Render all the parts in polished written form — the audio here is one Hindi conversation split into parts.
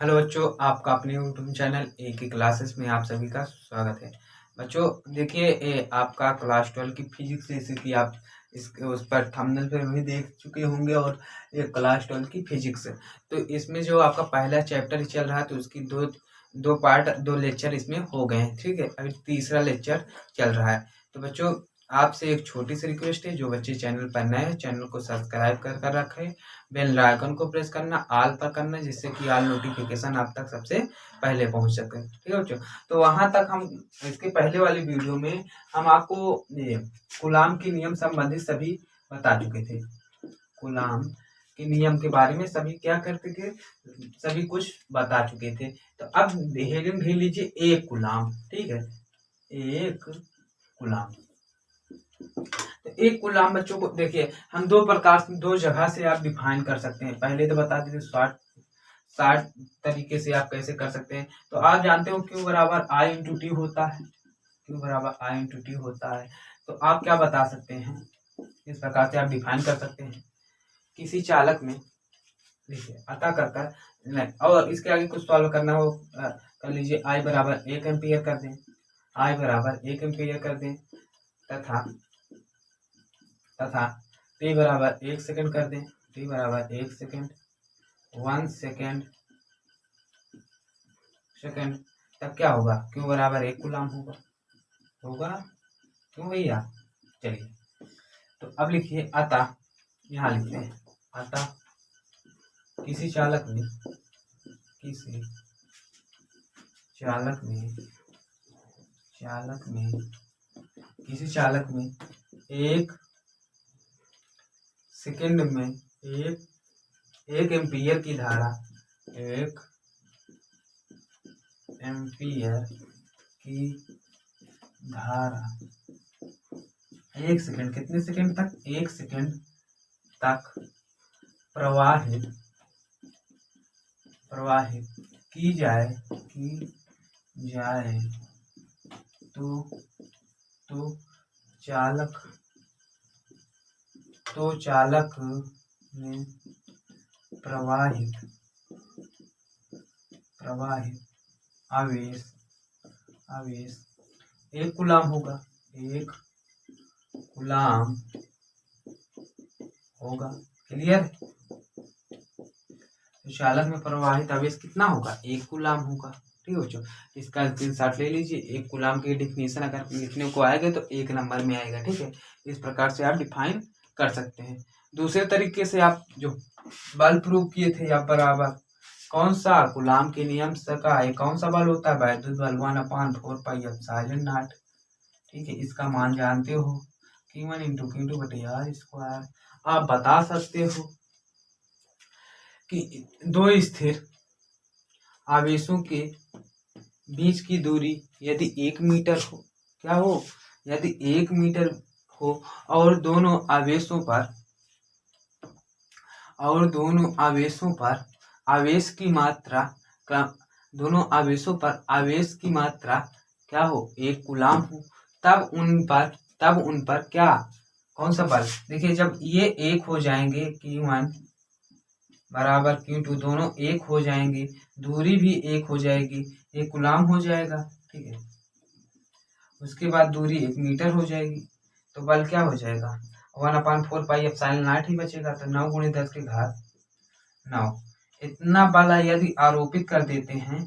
हेलो बच्चों, आपका अपने यूट्यूब चैनल ए के क्लासेस में आप सभी का स्वागत है। बच्चों देखिए, आपका क्लास 12 की फिजिक्स रेसिपी आप इस उस पर थंबनेल पर भी देख चुके होंगे। और ये क्लास 12 की फिजिक्स, तो इसमें जो आपका पहला चैप्टर चल रहा है, तो उसकी दो दो पार्ट, दो लेक्चर इसमें हो गए हैं। ठीक है, अभी तीसरा लेक्चर चल रहा है। तो बच्चों आपसे एक छोटी सी रिक्वेस्ट है, जो बच्चे चैनल पर नए हैं चैनल को सब्सक्राइब कर रखें, बेल आइकन को प्रेस करना, ऑल पर करना, जिससे कि ऑल नोटिफिकेशन आप तक सबसे पहले पहुंच सके। ठीक है बच्चों, तो वहां तक हम इसके पहले वाली वीडियो में हम आपको ये कूलाम के नियम संबंधित सभी बता चुके थे। कूलाम के नियम के बारे में सभी क्या करते थे, सभी कुछ बता चुके थे। तो अब हेडिंग ले लीजिए, एक कूलाम। ठीक है, एक कूलाम। तो एक कूलाम बच्चों को देखिए, हम दो प्रकार से, दो जगह से आप डिफाइन कर सकते हैं। पहले तो बता दीजिए शॉर्ट शॉर्ट तरीके से आप कैसे कर सकते हैं। तो आप जानते हो Q बराबर आई इंटू टी होता है। Q बराबर आई इंटू टी होता है। तो आप क्या बता सकते हैं, इस प्रकार से आप डिफाइन कर सकते हैं। किसी चालक में देखिए अतः कर नहीं, और इसके आगे कुछ सॉल्व करना हो कर लीजिए। आई बराबर 1 एम्पियर कर दें, आई बराबर 1 एम्पियर कर दें, तथा तथा टी बराबर 1 सेकंड कर दें, टी बराबर 1 सेकंड, 1 सेकंड तब क्या होगा, क्यों बराबर 1 कूलाम होगा क्यों भैया। चलिए, तो अब लिखिए अतः, यहाँ लिखते हैं अतः किसी चालक में किसी चालक में किसी चालक में 1 सेकंड में एक एम्पियर की धारा, 1 एम्पियर की धारा 1 सेकंड, कितने सेकंड तक, 1 सेकंड तक प्रवाहित की जाए तो चालक में प्रवाहित आवेश 1 कूलाम होगा। 1 कूलाम होगा। क्लियर। तो चालक में प्रवाहित आवेश कितना होगा, 1 कूलाम होगा। ठीक है बच्चों, इसका स्क्रीनशॉट ले लीजिए। 1 कूलाम की डिफिनेशन अगर लिखने को आएगा तो 1 नंबर में आएगा। ठीक है, इस प्रकार से आप डिफाइन कर सकते हैं। दूसरे तरीके से आप जो बल प्रूव किए थे, या बराबर कौन सा कूलाम के नियम से का है, कौन सा बल होता है, वैद्युत बल 1/4πε0। ठीक है, इसका मान जानते हो, Q1 × Q2/r²। आप बता सकते हो कि दो स्थिर आवेशों के बीच की दूरी यदि 1 मीटर हो, क्या हो, यदि 1 मीटर हो, और दोनों आवेशों पर आवेश की मात्रा क्या हो, 1 कूलाम हो, तब उन पर क्या, कौन सा बल। देखिए, जब ये एक हो जाएंगे, Q1 बराबर Q2, दोनों एक हो जाएंगे, दूरी भी एक हो जाएगी, 1 कूलाम हो जाएगा। ठीक है, उसके बाद दूरी 1 मीटर हो जाएगी, तो बल क्या हो जाएगा, 1/4πε0 ही बचेगा। तो 9 × 10⁹ इतना बल यदि आरोपित कर देते हैं,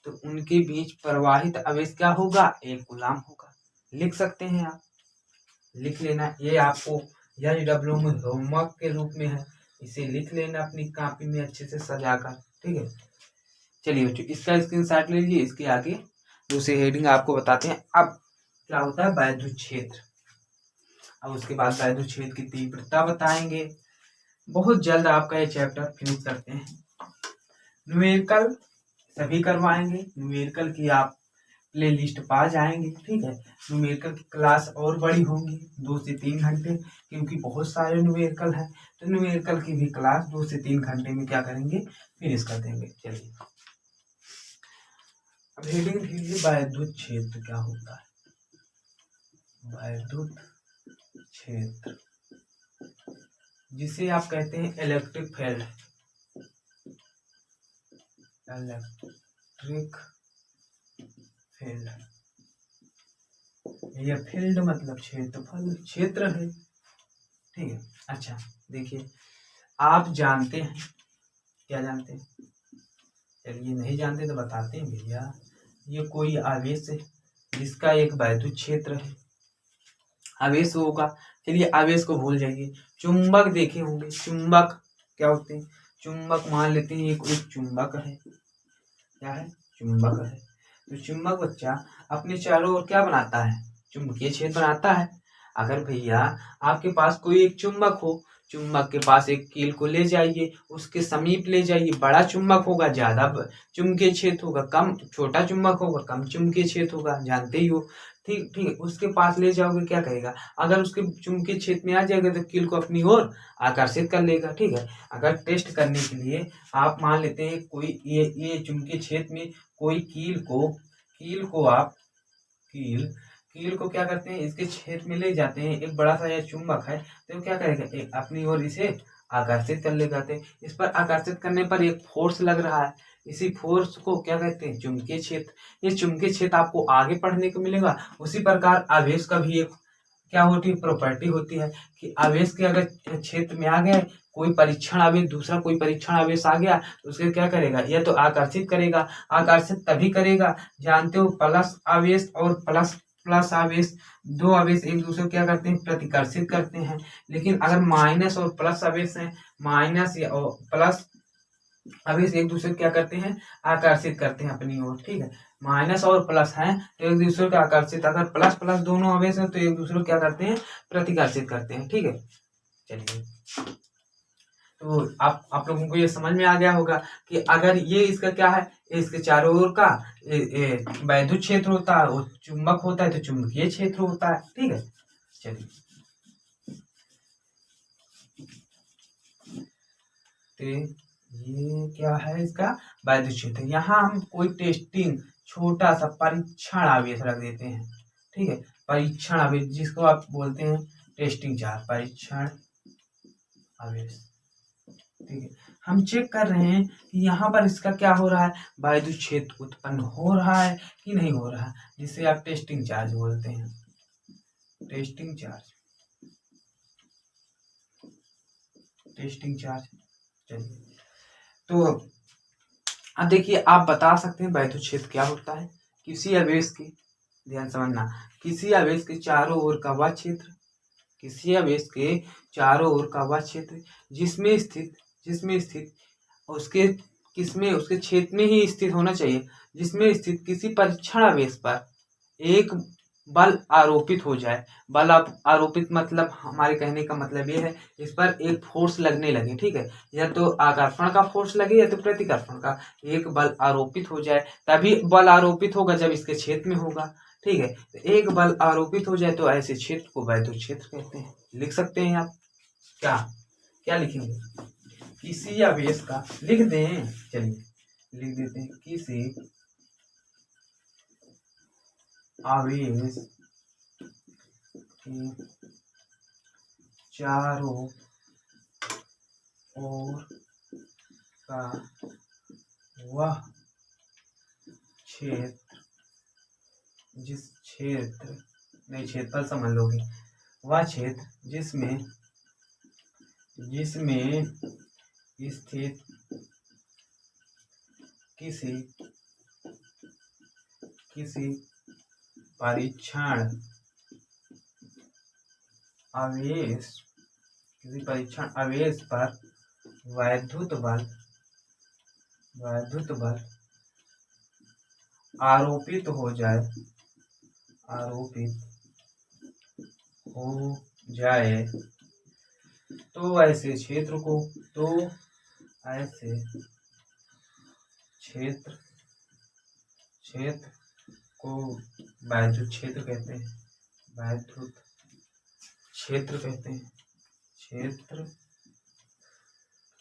तो उनके बीच प्रवाहित आवेश क्या होगा, 1 कूलाम होगा। लिख सकते हैं, आप लिख लेना। ये आपको HW में होमवर्क के रूप में है, इसे लिख लेना अपनी कॉपी में अच्छे से सजाकर। ठीक है, चलिए बच्चों, इसका स्क्रीनशॉट ले लीजिए। इसके आगे दूसरी हेडिंग आपको बताते हैं। अब क्या होता है वैद्युत क्षेत्र, अब उसके बाद वैद्युत क्षेत्र की तीव्रता बताएंगे। बहुत जल्द आपका ये चैप्टर फिनिश करते हैं। न्यूमेरिकल सभी करवाएंगे, न्यूमेरिकल की आप प्ले लिस्ट पा जाएंगे। ठीक है, न्यूमेरिकल की क्लास और बड़ी होंगी, 2 से 3 घंटे, क्योंकि बहुत सारे न्यूमेरिकल है। तो न्यूमेरिकल की भी क्लास 2 से 3 घंटे में क्या करेंगे, फिनिश कर देंगे। चलिए, अब हेडिंग लीजिए, वैद्युत क्षेत्र क्या होता है। वैद्युत क्षेत्र, जिसे आप कहते हैं इलेक्ट्रिक फील्ड, इलेक्ट्रिक फील्ड। ये फील्ड मतलब क्षेत्रफल, क्षेत्र है, ठीक है। अच्छा देखिए, आप जानते हैं, क्या जानते हैं, चलिए नहीं जानते तो बताते हैं भैया। ये कोई आवेश है जिसका एक वैद्युत क्षेत्र है, आवेश होगा। चलिए आवेश को भूल जाइए। चुंबक देखे होंगे, चुंबक क्या होते हैं, चुंबक मान लेते हैं एक चुंबक है, क्या है, चुंबक है। तो चुंबक बच्चा अपने चारों ओर क्या बनाता है, चुंबकीय क्षेत्र बनाता है। अगर भैया आपके पास कोई एक चुंबक हो, चुंबक के पास एक कील को ले जाइए, उसके समीप ले जाइए, बड़ा चुंबक होगा ज्यादा चुंबकीय क्षेत्र होगा, कम छोटा चुंबक होगा कम चुंबकीय क्षेत्र होगा, जानते ही हो। ठीक ठीक, उसके पास ले जाओगे क्या करेगा, अगर उसके चुंबकीय क्षेत्र में आ जाएगा तो कील को अपनी ओर आकर्षित कर लेगा, ठीक है। अगर टेस्ट करने के लिए आप मान लेते हैं कोई ये चुंबकीय क्षेत्र में कोई कील को आप कील को क्या करते हैं, इसके क्षेत्र में ले जाते हैं, एक बड़ा सा यह चुंबक है तो क्या करेगा, अपनी ओर इसे आकर्षित कर ले जाते हैं। इस पर आकर्षित करने पर एक फोर्स लग रहा है, इसी फोर्स को क्या कहते हैं, चुंबकीय क्षेत्र। ये चुंबकीय क्षेत्र आपको आगे पढ़ने को मिलेगा। उसी प्रकार आवेश का भी एक क्या होती है, प्रॉपर्टी होती है कि आवेश के अगर क्षेत्र में आ गए, कोई परीक्षण आवेश, दूसरा कोई परीक्षण आवेश आ गया तो उसे क्या करेगा, यह तो आकर्षित करेगा। आकर्षित तभी करेगा, जानते हो, प्लस आवेश और प्लस आवेश, दो आवेश एक दूसरे को क्या करते हैं, प्रतिकर्षित करते हैं। लेकिन अगर माइनस और प्लस आवेश है, माइनस या प्लस आवेश एक दूसरे को क्या करते हैं, आकर्षित करते हैं अपनी ओर, ठीक है। माइनस और प्लस है तो एक दूसरे को आकर्षित, अगर प्लस प्लस दोनों आवेश है तो एक दूसरे को क्या करते हैं, प्रतिकर्षित करते हैं, ठीक है। चलिए, तो आप लोगों को ये समझ में आ गया होगा कि अगर ये इसका क्या है, इसके चारों ओर का वैद्युत क्षेत्र होता है, वो चुंबक होता है तो चुंबकीय क्षेत्र होता है, ठीक है। चलिए, तो ये क्या है, इसका वैद्युत क्षेत्र। यहाँ हम कोई टेस्टिंग छोटा सा परीक्षण आवेश रख देते हैं, ठीक है, परीक्षण आवेश जिसको आप बोलते हैं टेस्टिंग चार्ज, परीक्षण आवेश, ठीक है। हम चेक कर रहे हैं कि यहाँ पर इसका क्या हो रहा है, वैद्युत क्षेत्र उत्पन्न हो रहा है कि नहीं हो रहा है, जिसे आप टेस्टिंग चार्ज बोलते हैं, टेस्टिंग चार्ज, टेस्टिंग चार्ज। चलिए, तो अब देखिए, आप बता सकते हैं वैद्युत क्षेत्र क्या होता है। किसी आवेश के, ध्यान समझना, किसी आवेश के चारों ओर का वह क्षेत्र, किसी आवेश के चारों ओर का वह क्षेत्र जिसमें स्थित उसके उसके क्षेत्र में ही स्थित होना चाहिए, जिसमें स्थित किसी परीक्षण आवेश पर एक बल आरोपित हो जाए। बल आरोपित मतलब, हमारे कहने का मतलब ये है, इस पर एक फोर्स लगने लगे, ठीक है, या तो आकर्षण का फोर्स लगे या तो प्रतिकर्षण का, एक बल आरोपित हो जाए, तभी बल आरोपित होगा जब इसके क्षेत्र में होगा, ठीक है। तो एक बल आरोपित हो जाए तो ऐसे क्षेत्र को वैद्युत क्षेत्र कहते हैं। लिख सकते हैं आप, क्या क्या लिखेंगे, किसी आवेश का, लिख दें, चलिए लिख देते हैं, किसी आवेश के चारों ओर का वह क्षेत्र, जिस क्षेत्र, नहीं क्षेत्रफल समझ लोगे, वह क्षेत्र जिसमें स्थित किसी परीक्षण आवेश पर वैद्युत बल आरोपित हो जाए तो ऐसे क्षेत्र को वैद्युत क्षेत्र कहते हैं, वैद्युत क्षेत्र कहते हैं,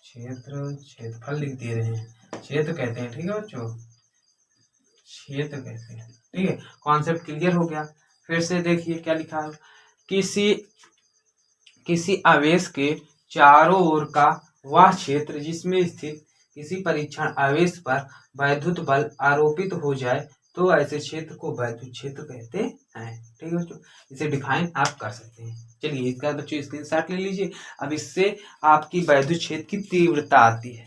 क्षेत्रफल लिख दे रहे हैं, क्षेत्र कहते हैं, ठीक है बच्चों, क्षेत्र कहते हैं, ठीक है। कॉन्सेप्ट क्लियर हो गया। फिर से देखिए क्या लिखा है, किसी आवेश के चारों ओर का वह क्षेत्र जिसमें स्थित किसी परीक्षण आवेश पर वैद्युत बल आरोपित हो जाए तो ऐसे क्षेत्र को वैद्युत क्षेत्र कहते हैं। ठीक है बच्चों, इसे डिफाइन आप कर सकते हैं। चलिए इसका बच्चों स्क्रीनशॉट ले लीजिए। अब इससे आपकी वैद्युत क्षेत्र की तीव्रता आती है।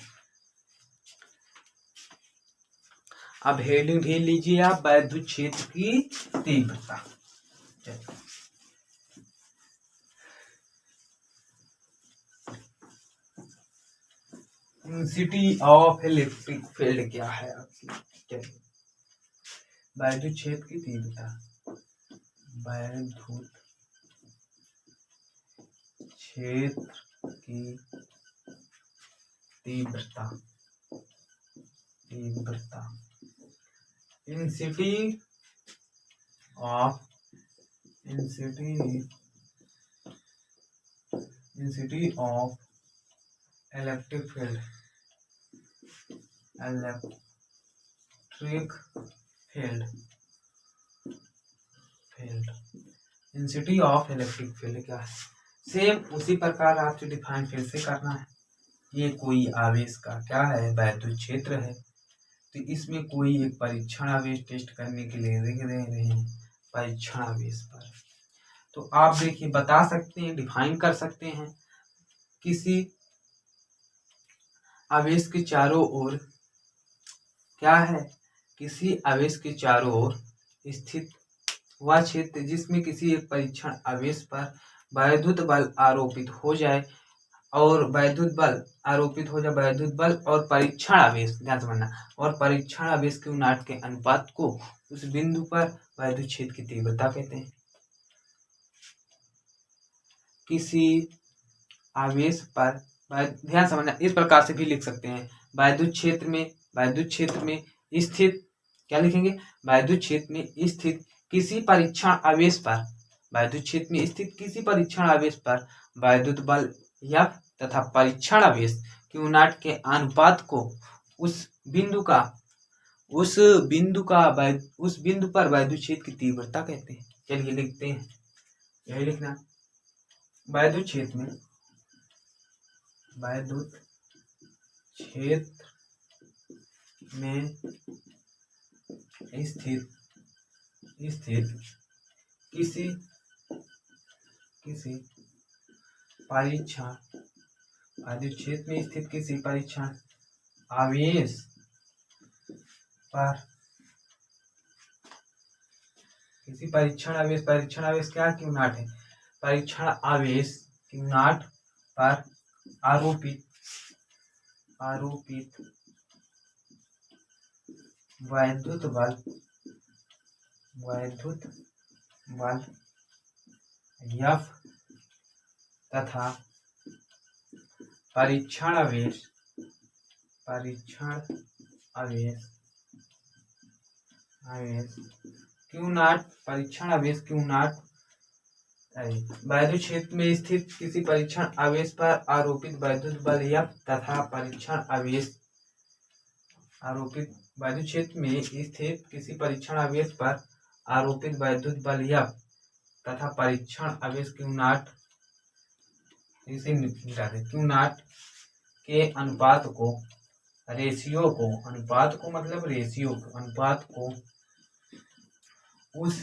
अब हेडिंग ढेर लीजिए आप, वैद्युत क्षेत्र की तीव्रता। इंटेंसिटी ऑफ इलेक्ट्रिक फील्ड क्या है आपकी? चलिए, वैद्युत क्षेत्र की तीव्रता, वैद्युत क्षेत्र की तीव्रता, intensity of electric field, intensity of electric field क्या है? सेम उसी प्रकार आपसे डिफाइन फिर से करना है। ये कोई आवेश का क्या है? वैद्युत क्षेत्र है। तो इसमें कोई एक परीक्षण आवेश टेस्ट करने के लिए लिख रहे हैं परीक्षण आवेश पर। तो आप देखिए बता सकते हैं, डिफाइन कर सकते हैं, किसी आवेश के चारों ओर क्या है? किसी आवेश के चारों ओर स्थित वह क्षेत्र जिसमें किसी एक परीक्षण आवेश पर वैद्युत बल आरोपित हो जाए और वैद्युत बल और परीक्षण आवेश, ध्यान समझना, और परीक्षण आवेश के उनाट के अनुपात को उस बिंदु पर वैद्युत क्षेत्र की तीव्रता कहते हैं। किसी आवेश पर, ध्यान समझना, इस प्रकार से भी लिख सकते हैं, वैद्युत क्षेत्र में स्थित, क्या लिखेंगे? वैद्युत क्षेत्र में स्थित किसी परीक्षण आवेश पर, वैद्युत क्षेत्र में स्थित किसी परीक्षण आवेश पर वैद्युत बल F तथा परीक्षण आवेश के उनाट के अनुपात को उस बिंदु पर वैद्युत क्षेत्र की तीव्रता कहते हैं। चलिए लिखते हैं, यही लिखना, वैद्युत क्षेत्र में स्थित किसी परीक्षण, वैद्युत क्षेत्र में स्थित किसी परीक्षण आवेश पर, परीक्षण आवेश क्या क्यों नाट है? परीक्षण आवेश क्यों नाट पर आरोपित वैद्युत बल F तथा परीक्षण आवेश क्यू नाट वैद्युत क्षेत्र में स्थित किसी परीक्षण आवेश पर आरोपित वैद्युत बल F तथा परीक्षण आवेश, वैद्युत क्षेत्र में स्थित किसी परीक्षण आवेश पर आरोपित वैद्युत बल F तथा परीक्षण आवेश क्यू नाट, इसे मिटा दे, क्यू नाट के अनुपात को, उस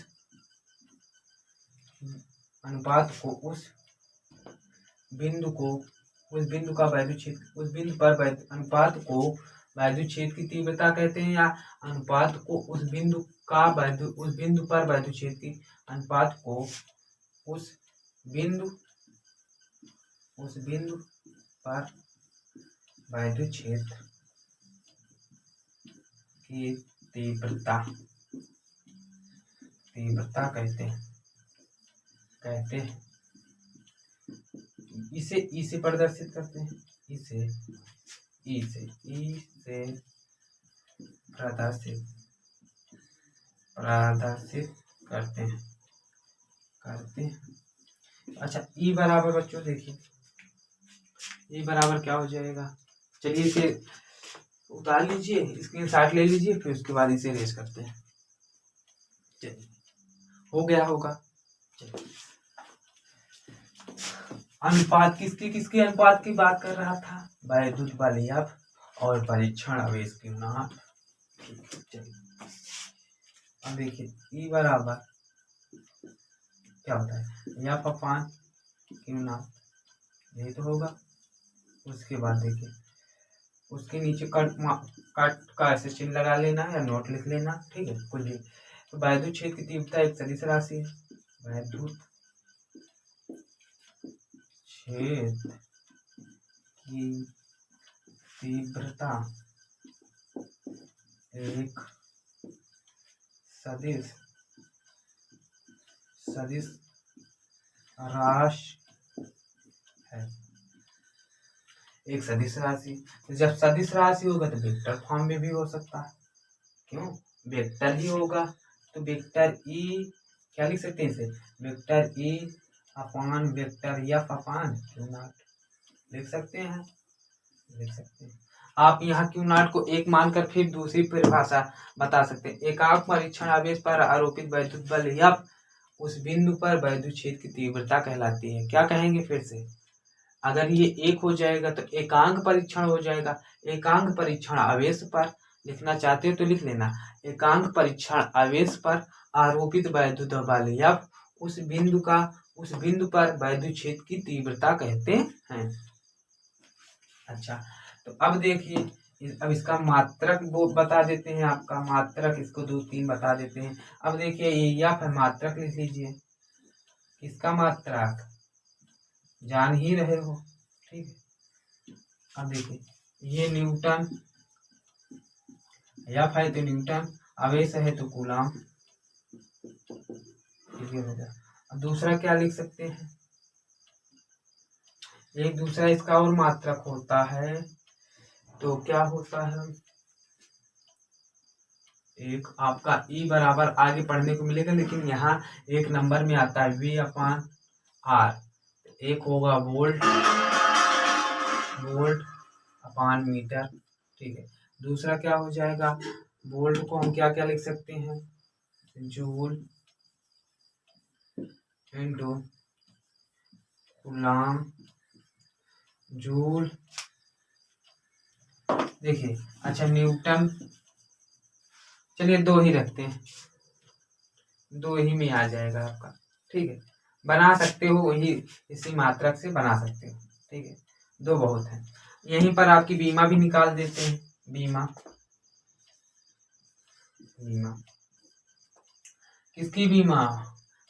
बिंदु पर वैद्युत क्षेत्र की तीव्रता कहते हैं, या अनुपात को उस बिंदु पर वैद्युत क्षेत्र की अनुपात को उस बिंदु पर वैद्युत क्षेत्र की तीव्रता कहते हैं। इसे ई से प्रदर्शित करते हैं, इसे प्रदर्शित करते हैं। अच्छा, ई बराबर बच्चों देखिए, ई बराबर क्या हो जाएगा? चलिए इसे उतार लीजिए, स्क्रीनशॉट ले लीजिए, फिर उसके बाद इसे रेस करते हैं। चलिए, हो गया होगा। चलिए, अनुपात किसके अनुपात की बात कर रहा था? वैद्युत बल F और परीक्षण आवेश क्यू नॉट। चलिए अब देखिए ई बराबर क्या होता है एफ अपान क्यू नॉट, यही तो होगा। उसके बाद देखिए उसके नीचे कट का ऐसे चिन्ह लगा लेना या नोट लिख लेना, ठीक है कुछ भी। तो वैद्युत क्षेत्र की तीव्रता एक सदिश राशि है। वैद्युत क्षेत्र की तीव्रता एक सदिश राशि है, एक सदिश राशि। तो जब सदिश राशि होगा तो वेक्टर फॉर्म में भी हो सकता है, क्यों वेक्टर ही होगा। तो वेक्टर ई क्या लिख सकते हैं इसे, vector E upon vector F upon Q not लिख सकते हैं, लिख सकते हैं। आप यहाँ क्यू नॉट को एक मानकर फिर दूसरी परिभाषा बता सकते हैं। एकांक परीक्षण आवेश पर आरोपित वैद्युत बल एफ उस बिंदु पर वैद्युत क्षेत्र की तीव्रता कहलाती है। क्या कहेंगे फिर से, अगर ये एक हो जाएगा तो एकांक परीक्षण हो जाएगा। एकांक परीक्षण आवेश पर लिखना चाहते हो तो लिख लेना, एकांक परीक्षण आवेश पर आरोपित वैद्युत बल एफ उस बिंदु पर वैद्युत क्षेत्र की तीव्रता कहते हैं। अच्छा तो अब देखिए अब इसका मात्रक वो बता देते हैं, आपका मात्रक इसको 2-3 बता देते हैं। अब देखिए ये एफ है, मात्रक लिख लीजिए, इसका मात्रक जान ही रहे हो, ठीक है। अब देखिए ये न्यूटन, एफ है तो न्यूटन, आवेश है तो कूलम, ठीक है। अब दूसरा क्या लिख सकते हैं, एक दूसरा इसका और मात्रक होता है, तो क्या होता है, एक आपका ई बराबर आगे पढ़ने को मिलेगा, लेकिन यहाँ एक नंबर में आता है वी अपान आर। एक होगा वोल्ट अपान मीटर, ठीक है। दूसरा क्या हो जाएगा, वोल्ट को हम क्या क्या लिख सकते हैं, जूल इनटू कूलम जूल। देखिए अच्छा न्यूटन, चलिए 2 ही रखते हैं, 2 ही में आ जाएगा आपका, ठीक है। बना सकते हो वही इसी मात्रक से बना सकते हो, ठीक है, 2 बहुत है। यहीं पर आपकी बीमा भी निकाल देते हैं, बीमा किसकी बीमा,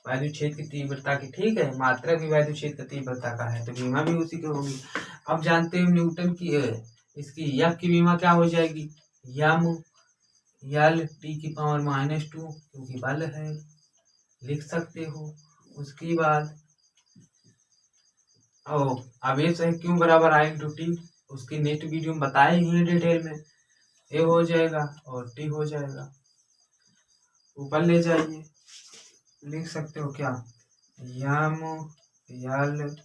वैद्युत क्षेत्र की तीव्रता की, ठीक है। मात्रक भी वैद्युत क्षेत्र की तीव्रता का है तो बीमा भी उसी की होगी। अब जानते हैं न्यूटन की इसकी एफ की बीमा क्या हो जाएगी, यम एल टी की पावर -2, क्योंकि बल है, लिख सकते हो। उसके बाद आवेश है क्यों बराबर आई इंटू टी, उसकी नेक्स्ट वीडियो में बताए ही हैं डिटेल में। ए हो जाएगा और टी हो जाएगा, ऊपर ले जाइए, लिख सकते हो क्या, यम एल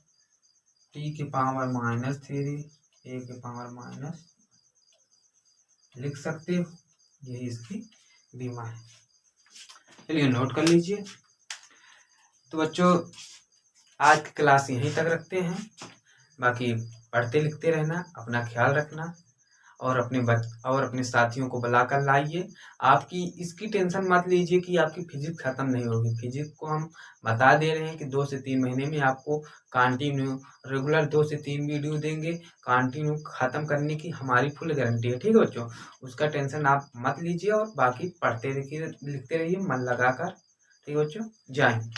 टी के पावर -3 ए के पावर लिख सकते हो, यही इसकी बीमा है। चलिए नोट कर लीजिए। तो बच्चों आज की क्लास यहीं तक रखते हैं, बाकी पढ़ते लिखते रहना, अपना ख्याल रखना और अपने साथियों को बुलाकर लाइए। आपकी इसकी टेंशन मत लीजिए कि आपकी फिजिक्स खत्म नहीं होगी, फिजिक्स को हम बता दे रहे हैं कि 2 से 3 महीने में आपको कंटिन्यू रेगुलर 2 से 3 वीडियो देंगे, कंटिन्यू खत्म करने की हमारी फुल गारंटी है, ठीक है बच्चों। उसका टेंशन आप मत लीजिए और बाकी पढ़ते लिखते रहिए मन लगाकर, ठीक है बच्चों। जय हिंद।